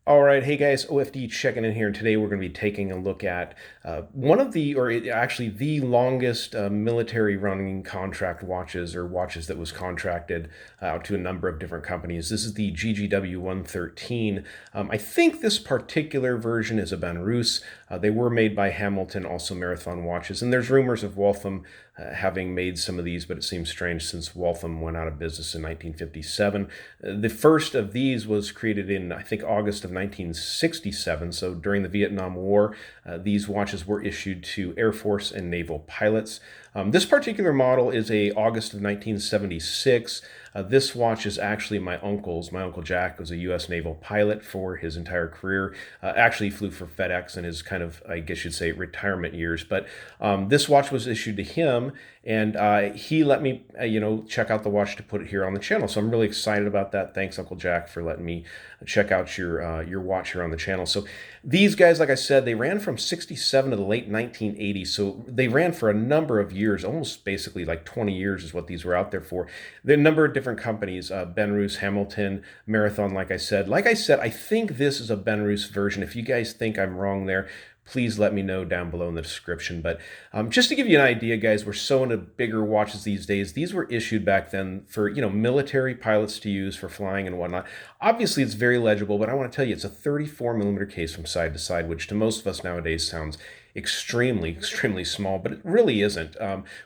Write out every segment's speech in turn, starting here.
All right, hey guys, OFD checking in here, and today we're going to be taking a look at one of the, actually the longest military running contract watches, or watches that was contracted out to a number of different companies. This is the GG-W-113. I think this particular version is a Benrus. They were made by Hamilton, also Marathon Watches, and there's rumors of Waltham having made some of these, but it seems strange since Waltham went out of business in 1957. The first of these was created in, I think, August of 1967. So during the Vietnam War, these watches were issued to Air Force and naval pilots. This particular model is a August of 1976. This watch is actually my uncle's. My Uncle Jack was a U.S. naval pilot for his entire career. Actually flew for FedEx in his kind of, I guess you'd say, retirement years. But this watch was issued to him, and he let me, check out the watch to put it here on the channel. So I'm really excited about that. Thanks, Uncle Jack, for letting me check out your watch here on the channel. So these guys, like I said, they ran from 67 to the late 1980s. So they ran for a number of years, almost basically like 20 years is what these were out there for. There are a number of different companies, Benrus, Hamilton, Marathon, like I said. I think this is a Benrus version. If you guys think I'm wrong there, please let me know down below in the description. But just to give you an idea, guys, we're so into bigger watches these days. These were issued back then for, military pilots to use for flying and whatnot. Obviously, it's very legible, but I want to tell you, it's a 34 millimeter case from side to side, which to most of us nowadays sounds extremely small, but it really isn't.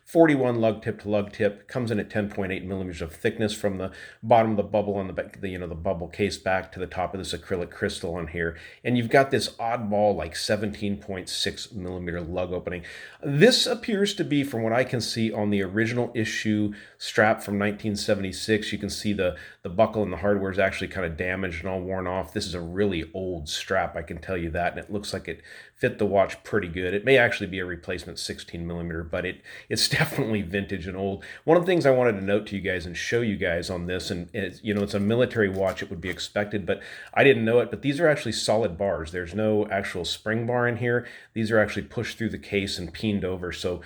41 lug tip to lug tip, comes in at 10.8 millimeters of thickness from the bottom of the bubble on the back, the bubble case back to the top of this acrylic crystal on here, and you've got this oddball like 17.6 millimeter lug opening. This appears to be, from what I can see, on the original issue strap from 1976. You can see the buckle and the hardware is actually kind of damaged and all worn off. This is a really old strap, I can tell you that, and it looks like it fit the watch pretty good. It may actually be a replacement 16 millimeter, but it's definitely vintage and old. One of the things I wanted to note to you guys and show you guys on this, and it's a military watch, it would be expected, but I didn't know it, but these are actually solid bars. There's no actual spring bar in here. These are actually pushed through the case and peened over, so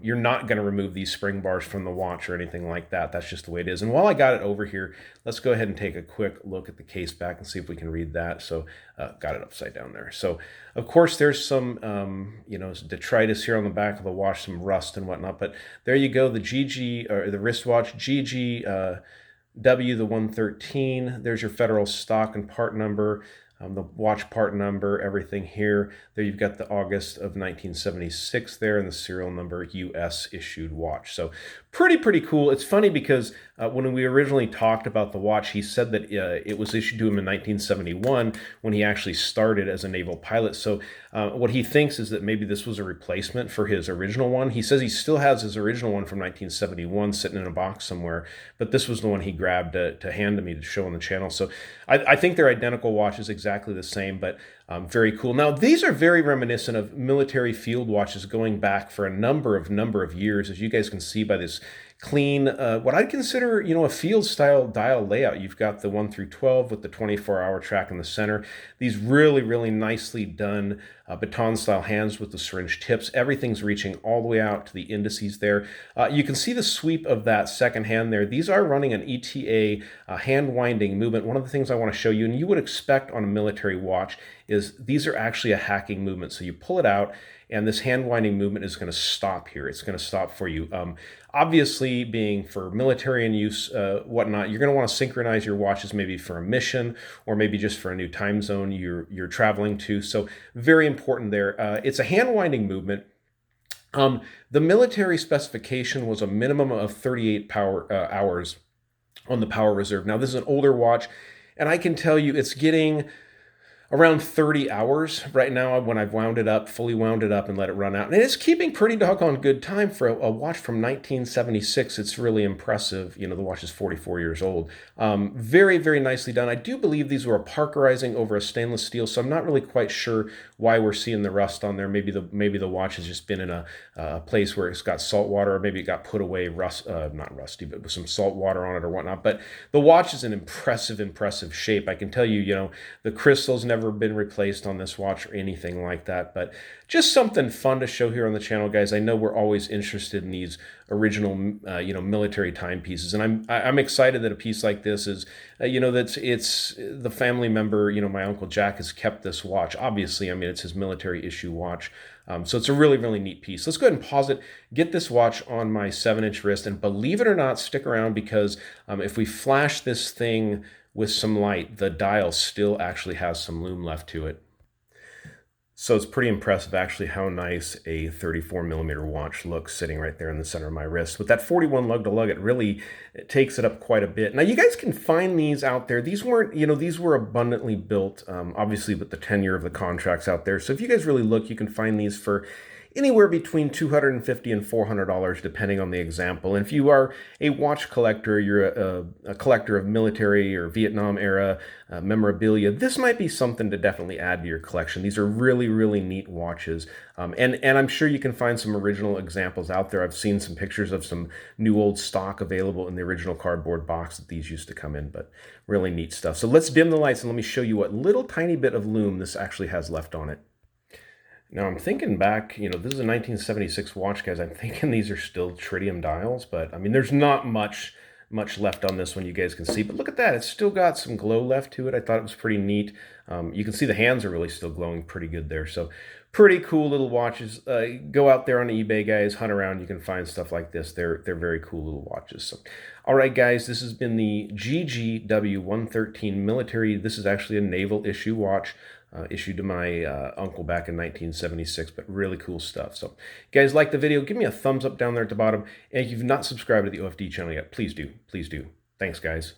you're not going to remove these spring bars from the watch or anything like that. That's just the way it is. And while I got it over here, let's go ahead and take a quick look at the case back and see if we can read that. So got it upside down there. So of course there's some detritus here on the back of the watch, some rust and whatnot, but there you go, the GG, or the wristwatch GG-W-113. There's your federal stock and part number. The watch part number, everything here. There you've got the August of 1976 there, and the serial number, US issued watch. So pretty cool. It's funny because when we originally talked about the watch, he said that it was issued to him in 1971 when he actually started as a naval pilot. So what he thinks is that maybe this was a replacement for his original one. He says he still has his original one from 1971 sitting in a box somewhere, but this was the one he grabbed to hand to me to show on the channel. So I think they're identical watches, exactly the same, but very cool. Now, these are very reminiscent of military field watches going back for a number of years, as you guys can see by this clean, what I'd consider, a field style dial layout. You've got the 1 through 12 with the 24-hour track in the center. These really nicely done baton style hands with the syringe tips. Everything's reaching all the way out to the indices there. You can see the sweep of that second hand there. These are running an ETA hand winding movement. One of the things I want to show you, and you would expect on a military watch, is these are actually a hacking movement. So you pull it out, and this hand winding movement is going to stop here. It's going to stop for you. Obviously, being for military and use, whatnot, you're going to want to synchronize your watches maybe for a mission or maybe just for a new time zone you're traveling to. So very important there. It's a hand winding movement. The military specification was a minimum of 38 hours on the power reserve. Now, this is an older watch, and I can tell you it's getting around 30 hours right now when I've wound it up, fully wound it up and let it run out. And it's keeping pretty doggone good time for a watch from 1976. It's really impressive. The watch is 44 years old. Very nicely done. I do believe these were a Parkerizing over a stainless steel, so I'm not really quite sure why we're seeing the rust on there. Maybe the watch has just been in a place where it's got salt water, or maybe it got put away, not rusty, but with some salt water on it or whatnot. But the watch is in impressive shape. I can tell you, the crystals and ever been replaced on this watch or anything like that, but just something fun to show here on the channel, guys. I know we're always interested in these original, military timepieces, and I'm excited that a piece like this is, that it's the family member, my Uncle Jack has kept this watch. Obviously, I mean, it's his military issue watch. So it's a really, really neat piece. Let's go ahead and pause it, get this watch on my 7-inch wrist, and believe it or not, stick around because if we flash this thing with some light, the dial still actually has some lume left to it. So it's pretty impressive actually how nice a 34mm watch looks sitting right there in the center of my wrist. With that 41 lug to lug, it takes it up quite a bit. Now you guys can find these out there. These weren't, these were abundantly built, obviously with the tenure of the contracts out there. So if you guys really look, you can find these for anywhere between $250 and $400, depending on the example. And if you are a watch collector, you're a collector of military or Vietnam era memorabilia, this might be something to definitely add to your collection. These are really, really neat watches. And I'm sure you can find some original examples out there. I've seen some pictures of some new old stock available in the original cardboard box that these used to come in, but really neat stuff. So let's dim the lights and let me show you what little tiny bit of lume this actually has left on it. Now I'm thinking back, this is a 1976 watch, guys. I'm thinking these are still tritium dials, but I mean, there's not much left on this one, you guys can see. But look at that, it's still got some glow left to it. I thought it was pretty neat. You can see the hands are really still glowing pretty good there. So pretty cool little watches. Go out there on eBay, guys, hunt around. You can find stuff like this. They're very cool little watches. So, all right, guys, this has been the GG-W-113 military. This is actually a naval issue watch. Issued to my uncle back in 1976, but really cool stuff. So, guys, like the video, give me a thumbs up down there at the bottom. And if you've not subscribed to the OFD channel yet, please do. Please do. Thanks, guys.